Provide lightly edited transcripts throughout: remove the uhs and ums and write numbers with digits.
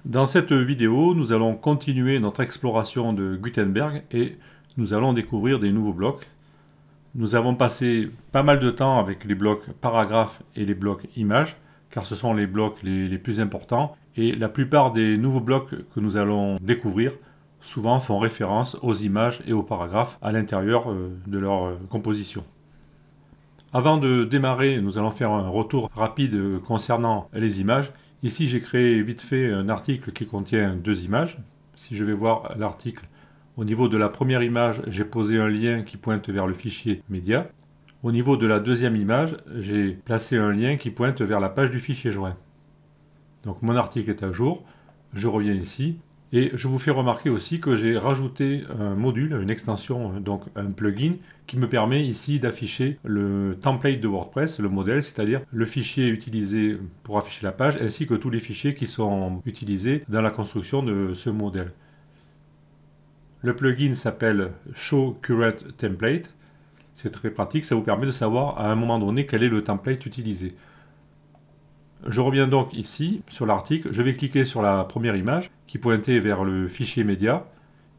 Dans cette vidéo, nous allons continuer notre exploration de Gutenberg et nous allons découvrir des nouveaux blocs. Nous avons passé pas mal de temps avec les blocs paragraphes et les blocs images, car ce sont les blocs les plus importants. Et la plupart des nouveaux blocs que nous allons découvrir souvent font référence aux images et aux paragraphes à l'intérieur de leur composition. Avant de démarrer, nous allons faire un retour rapide concernant les images. Ici, j'ai créé vite fait un article qui contient deux images. Si je vais voir l'article, au niveau de la première image, j'ai posé un lien qui pointe vers le fichier média. Au niveau de la deuxième image, j'ai placé un lien qui pointe vers la page du fichier joint. Donc mon article est à jour. Je reviens ici. Et je vous fais remarquer aussi que j'ai rajouté un module, une extension, donc un plugin, qui me permet ici d'afficher le template de WordPress, le modèle, c'est-à-dire le fichier utilisé pour afficher la page, ainsi que tous les fichiers qui sont utilisés dans la construction de ce modèle. Le plugin s'appelle Show Current Template. C'est très pratique, ça vous permet de savoir à un moment donné quel est le template utilisé. Je reviens donc ici sur l'article, je vais cliquer sur la première image qui pointait vers le fichier média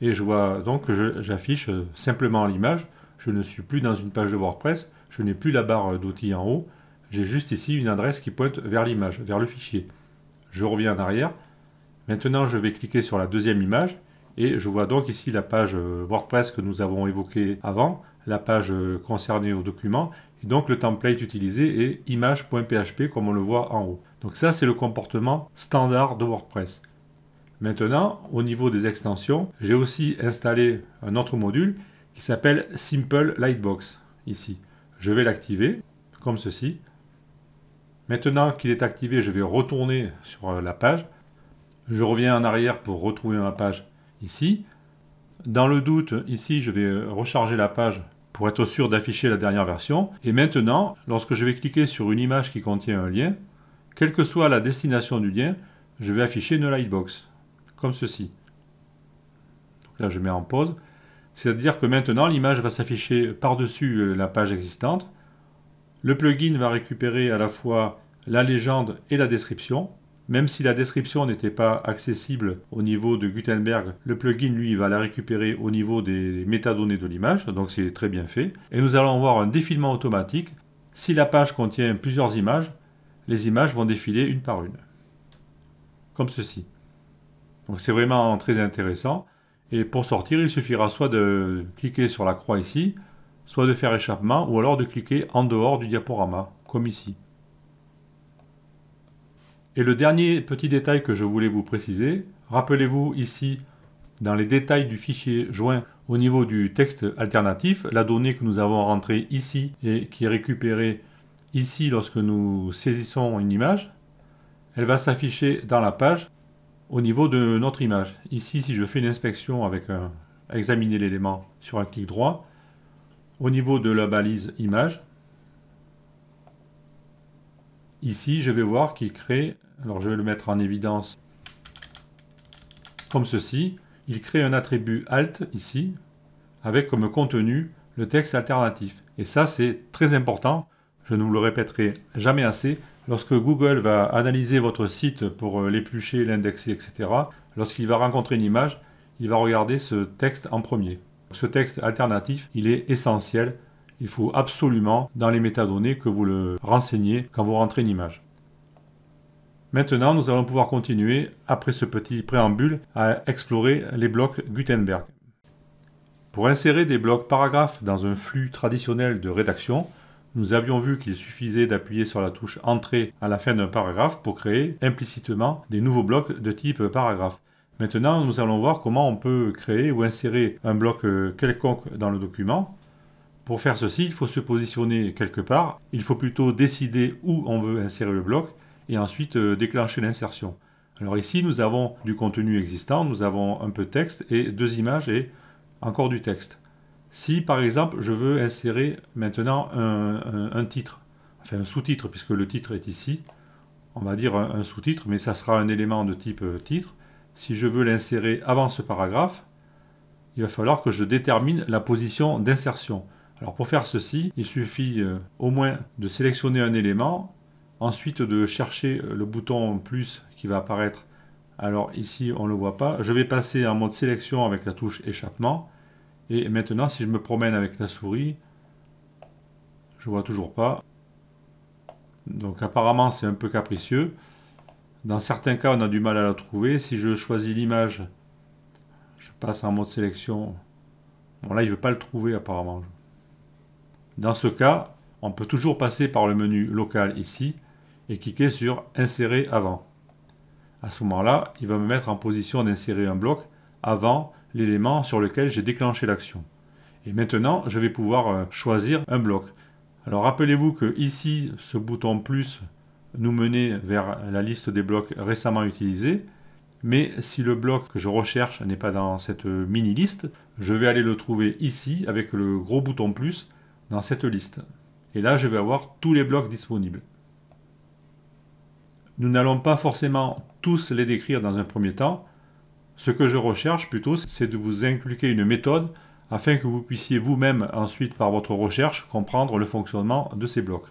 et je vois donc que j'affiche simplement l'image. Je ne suis plus dans une page de WordPress, je n'ai plus la barre d'outils en haut, j'ai juste ici une adresse qui pointe vers l'image, vers le fichier. Je reviens en arrière, maintenant je vais cliquer sur la deuxième image et je vois donc ici la page WordPress que nous avons évoquée avant, la page concernée au document. Et donc le template utilisé est image.php comme on le voit en haut. Donc ça c'est le comportement standard de WordPress. Maintenant, au niveau des extensions, j'ai aussi installé un autre module qui s'appelle Simple Lightbox. Ici, je vais l'activer comme ceci. Maintenant qu'il est activé, je vais retourner sur la page. Je reviens en arrière pour retrouver ma page ici. Dans le doute, ici, je vais recharger la page pour être sûr d'afficher la dernière version. Et maintenant, lorsque je vais cliquer sur une image qui contient un lien, quelle que soit la destination du lien, je vais afficher une lightbox, comme ceci. Donc là, je mets en pause. C'est-à-dire que maintenant, l'image va s'afficher par-dessus la page existante. Le plugin va récupérer à la fois la légende et la description. Même si la description n'était pas accessible au niveau de Gutenberg, le plugin, lui, va la récupérer au niveau des métadonnées de l'image, donc c'est très bien fait. Et nous allons avoir un défilement automatique. Si la page contient plusieurs images, les images vont défiler une par une. Comme ceci. Donc c'est vraiment très intéressant. Et pour sortir, il suffira soit de cliquer sur la croix ici, soit de faire échappement, ou alors de cliquer en dehors du diaporama, comme ici. Et le dernier petit détail que je voulais vous préciser, rappelez-vous ici, dans les détails du fichier joint, au niveau du texte alternatif, la donnée que nous avons rentrée ici et qui est récupérée ici lorsque nous saisissons une image, elle va s'afficher dans la page au niveau de notre image. Ici, si je fais une inspection avec examiner l'élément sur un clic droit, au niveau de la balise image, ici, je vais voir qu'il crée, alors je vais le mettre en évidence comme ceci, il crée un attribut alt ici, avec comme contenu le texte alternatif. Et ça, c'est très important, je ne vous le répéterai jamais assez, lorsque Google va analyser votre site pour l'éplucher, l'indexer, etc., lorsqu'il va rencontrer une image, il va regarder ce texte en premier. Ce texte alternatif, il est essentiel. Il faut absolument, dans les métadonnées, que vous le renseigniez quand vous rentrez une image. Maintenant, nous allons pouvoir continuer, après ce petit préambule, à explorer les blocs Gutenberg. Pour insérer des blocs paragraphes dans un flux traditionnel de rédaction, nous avions vu qu'il suffisait d'appuyer sur la touche Entrée à la fin d'un paragraphe pour créer implicitement des nouveaux blocs de type paragraphe. Maintenant, nous allons voir comment on peut créer ou insérer un bloc quelconque dans le document. Pour faire ceci, il faut se positionner quelque part. Il faut plutôt décider où on veut insérer le bloc et ensuite déclencher l'insertion. Alors ici, nous avons du contenu existant, nous avons un peu de texte et deux images et encore du texte. Si par exemple, je veux insérer maintenant un titre, enfin un sous-titre, puisque le titre est ici, on va dire un sous-titre, mais ça sera un élément de type titre. Si je veux l'insérer avant ce paragraphe, il va falloir que je détermine la position d'insertion. Alors pour faire ceci, il suffit au moins de sélectionner un élément, ensuite de chercher le bouton plus qui va apparaître Alors ici, on ne le voit pas. Je vais passer en mode sélection avec la touche échappement. Et maintenant, si je me promène avec la souris, je ne vois toujours pas. Donc apparemment, c'est un peu capricieux. Dans certains cas, on a du mal à la trouver. Si je choisis l'image, je passe en mode sélection. Bon, là, il ne veut pas le trouver apparemment. Dans ce cas, on peut toujours passer par le menu local ici et cliquer sur Insérer avant. À ce moment-là, il va me mettre en position d'insérer un bloc avant l'élément sur lequel j'ai déclenché l'action. Et maintenant, je vais pouvoir choisir un bloc. Alors rappelez-vous que ici, ce bouton plus nous menait vers la liste des blocs récemment utilisés. Mais si le bloc que je recherche n'est pas dans cette mini-liste, je vais aller le trouver ici avec le gros bouton plus dans cette liste. Et là, je vais avoir tous les blocs disponibles. Nous n'allons pas forcément tous les décrire dans un premier temps. Ce que je recherche plutôt, c'est de vous inculquer une méthode afin que vous puissiez vous-même ensuite, par votre recherche, comprendre le fonctionnement de ces blocs.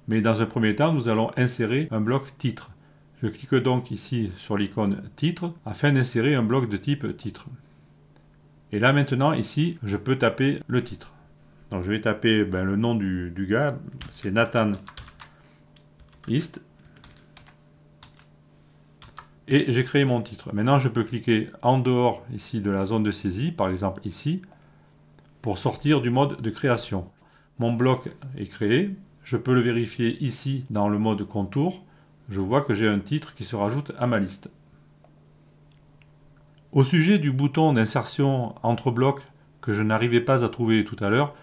Mais dans un premier temps, nous allons insérer un bloc titre. Je clique donc ici sur l'icône titre afin d'insérer un bloc de type titre. Et là maintenant, ici, je peux taper le titre. Donc je vais taper le nom du gars, c'est Nathan East. Et j'ai créé mon titre. Maintenant, je peux cliquer en dehors ici de la zone de saisie, par exemple ici, pour sortir du mode de création. Mon bloc est créé. Je peux le vérifier ici dans le mode contour. Je vois que j'ai un titre qui se rajoute à ma liste. Au sujet du bouton d'insertion entre blocs que je n'arrivais pas à trouver tout à l'heure,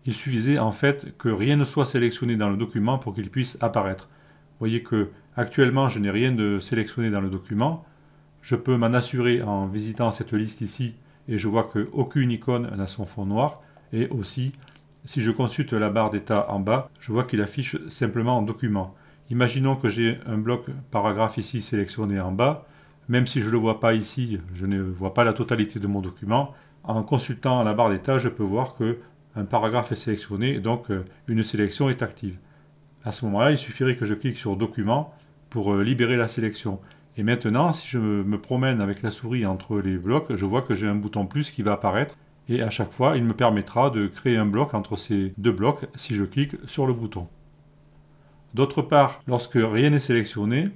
il suffisait en fait que rien ne soit sélectionné dans le document pour qu'il puisse apparaître. Vous voyez que actuellement je n'ai rien de sélectionné dans le document. Je peux m'en assurer en visitant cette liste ici et je vois qu'aucune icône n'a son fond noir. Et aussi, si je consulte la barre d'état en bas, je vois qu'il affiche simplement en document. Imaginons que j'ai un bloc paragraphe ici sélectionné en bas. Même si je ne le vois pas ici, je ne vois pas la totalité de mon document. En consultant la barre d'état, je peux voir qu'un paragraphe est sélectionné et donc une sélection est active. À ce moment-là, il suffirait que je clique sur Document pour libérer la sélection. Et maintenant, si je me promène avec la souris entre les blocs, je vois que j'ai un bouton plus qui va apparaître. Et à chaque fois, il me permettra de créer un bloc entre ces deux blocs si je clique sur le bouton. D'autre part, lorsque rien n'est sélectionné,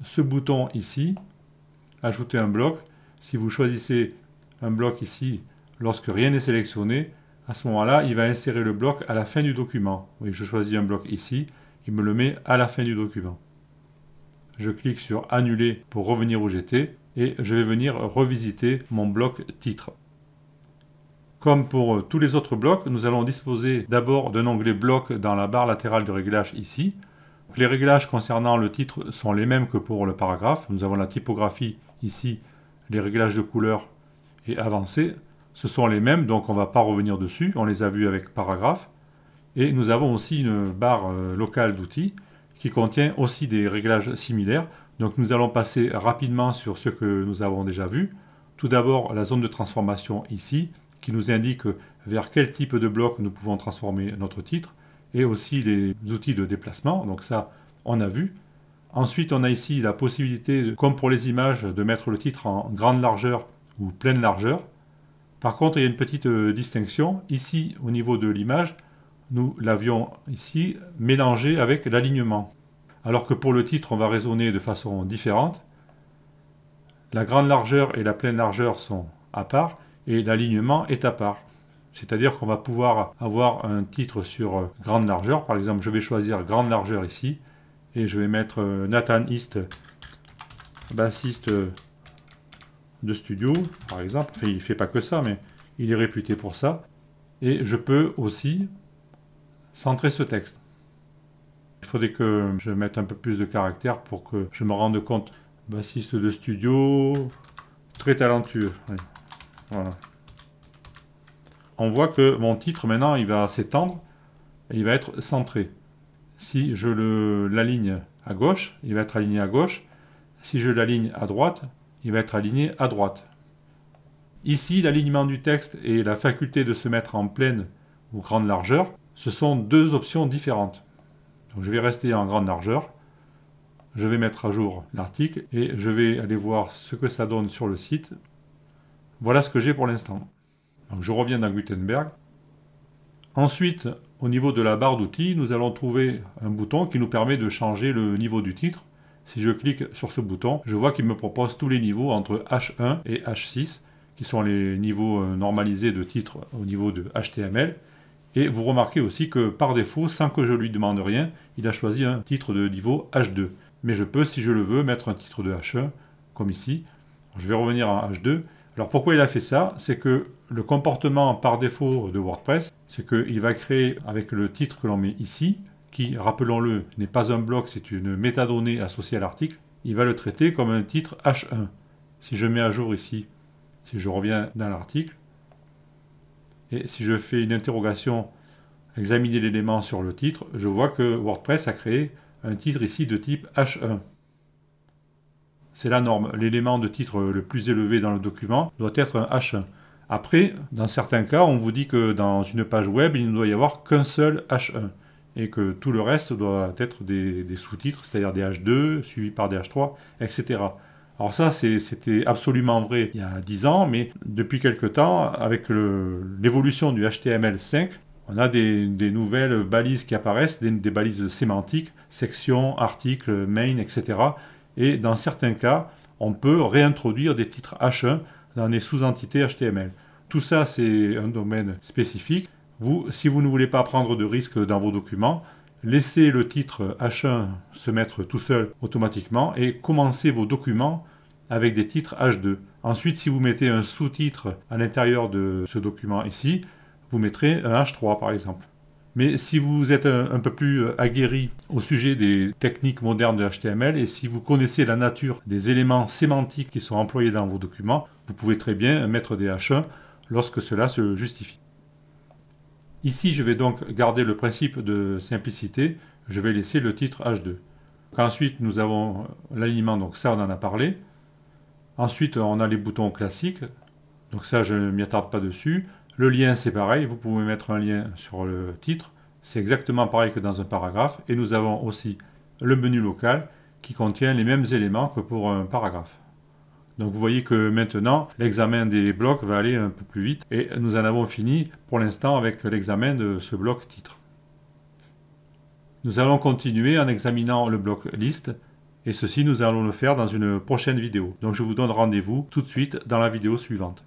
ce bouton ici, Ajouter un bloc, si vous choisissez un bloc ici, lorsque rien n'est sélectionné, à ce moment-là, il va insérer le bloc à la fin du document. Oui, je choisis un bloc ici, il me le met à la fin du document. Je clique sur Annuler pour revenir où j'étais et je vais venir revisiter mon bloc titre. Comme pour tous les autres blocs, nous allons disposer d'abord d'un onglet bloc dans la barre latérale de réglage ici. Les réglages concernant le titre sont les mêmes que pour le paragraphe. Nous avons la typographie ici, les réglages de couleur et avancés. Ce sont les mêmes, donc on ne va pas revenir dessus. On les a vus avec paragraphe. Et nous avons aussi une barre locale d'outils qui contient aussi des réglages similaires. Donc nous allons passer rapidement sur ce que nous avons déjà vu. Tout d'abord, la zone de transformation ici, qui nous indique vers quel type de bloc nous pouvons transformer notre titre. Et aussi les outils de déplacement, donc ça on a vu. Ensuite on a ici la possibilité, comme pour les images, de mettre le titre en grande largeur ou pleine largeur. Par contre il y a une petite distinction, ici au niveau de l'image, nous l'avions ici mélangé avec l'alignement. Alors que pour le titre on va raisonner de façon différente. La grande largeur et la pleine largeur sont à part et l'alignement est à part. C'est-à-dire qu'on va pouvoir avoir un titre sur grande largeur. Par exemple, je vais choisir grande largeur ici. Et je vais mettre Nathan East, bassiste de studio, par exemple. Enfin, il ne fait pas que ça, mais il est réputé pour ça. Et je peux aussi centrer ce texte. Il faudrait que je mette un peu plus de caractères pour que je me rende compte. Bassiste de studio, très talentueux. Oui. Voilà. On voit que mon titre, maintenant, il va s'étendre et il va être centré. Si je l'aligne à gauche, il va être aligné à gauche. Si je l'aligne à droite, il va être aligné à droite. Ici, l'alignement du texte et la faculté de se mettre en pleine ou grande largeur, ce sont deux options différentes. Donc, je vais rester en grande largeur. je vais mettre à jour l'article et je vais aller voir ce que ça donne sur le site. Voilà ce que j'ai pour l'instant. Donc je reviens dans Gutenberg. Ensuite, au niveau de la barre d'outils, nous allons trouver un bouton qui nous permet de changer le niveau du titre. Si je clique sur ce bouton, je vois qu'il me propose tous les niveaux entre H1 et H6, qui sont les niveaux normalisés de titre au niveau de HTML. Et vous remarquez aussi que par défaut, sans que je lui demande rien, il a choisi un titre de niveau H2. Mais je peux, si je le veux, mettre un titre de H1, comme ici. Je vais revenir en H2. Alors pourquoi il a fait ça? C'est que le comportement par défaut de WordPress, c'est qu'il va créer avec le titre que l'on met ici, qui, rappelons-le, n'est pas un bloc, c'est une métadonnée associée à l'article, il va le traiter comme un titre H1. Si je mets à jour ici, si je reviens dans l'article, et si je fais une interrogation, examiner l'élément sur le titre, je vois que WordPress a créé un titre ici de type H1. C'est la norme. L'élément de titre le plus élevé dans le document doit être un H1. Après, dans certains cas, on vous dit que dans une page web, il ne doit y avoir qu'un seul H1 et que tout le reste doit être des sous-titres, c'est-à-dire des H2 suivis par des H3, etc. Alors ça, c'était absolument vrai il y a 10 ans, mais depuis quelque temps, avec l'évolution du HTML5, on a des nouvelles balises qui apparaissent, des balises sémantiques, section, article, main, etc. Et dans certains cas, on peut réintroduire des titres H1 dans les sous-entités HTML. Tout ça, c'est un domaine spécifique. Si vous ne voulez pas prendre de risques dans vos documents, laissez le titre H1 se mettre tout seul automatiquement et commencez vos documents avec des titres H2. Ensuite, si vous mettez un sous-titre à l'intérieur de ce document ici, vous mettrez un H3 par exemple. Mais si vous êtes un peu plus aguerri au sujet des techniques modernes de HTML et si vous connaissez la nature des éléments sémantiques qui sont employés dans vos documents, vous pouvez très bien mettre des H1 lorsque cela se justifie. Ici, je vais donc garder le principe de simplicité. Je vais laisser le titre H2. Ensuite, nous avons l'alignement, donc ça, on en a parlé. Ensuite, on a les boutons classiques. Donc ça, je ne m'y attarde pas dessus. Le lien, c'est pareil. Vous pouvez mettre un lien sur le titre. C'est exactement pareil que dans un paragraphe. Et nous avons aussi le menu local qui contient les mêmes éléments que pour un paragraphe. Donc vous voyez que maintenant, l'examen des blocs va aller un peu plus vite et nous en avons fini pour l'instant avec l'examen de ce bloc titre. Nous allons continuer en examinant le bloc liste et ceci nous allons le faire dans une prochaine vidéo. Donc je vous donne rendez-vous tout de suite dans la vidéo suivante.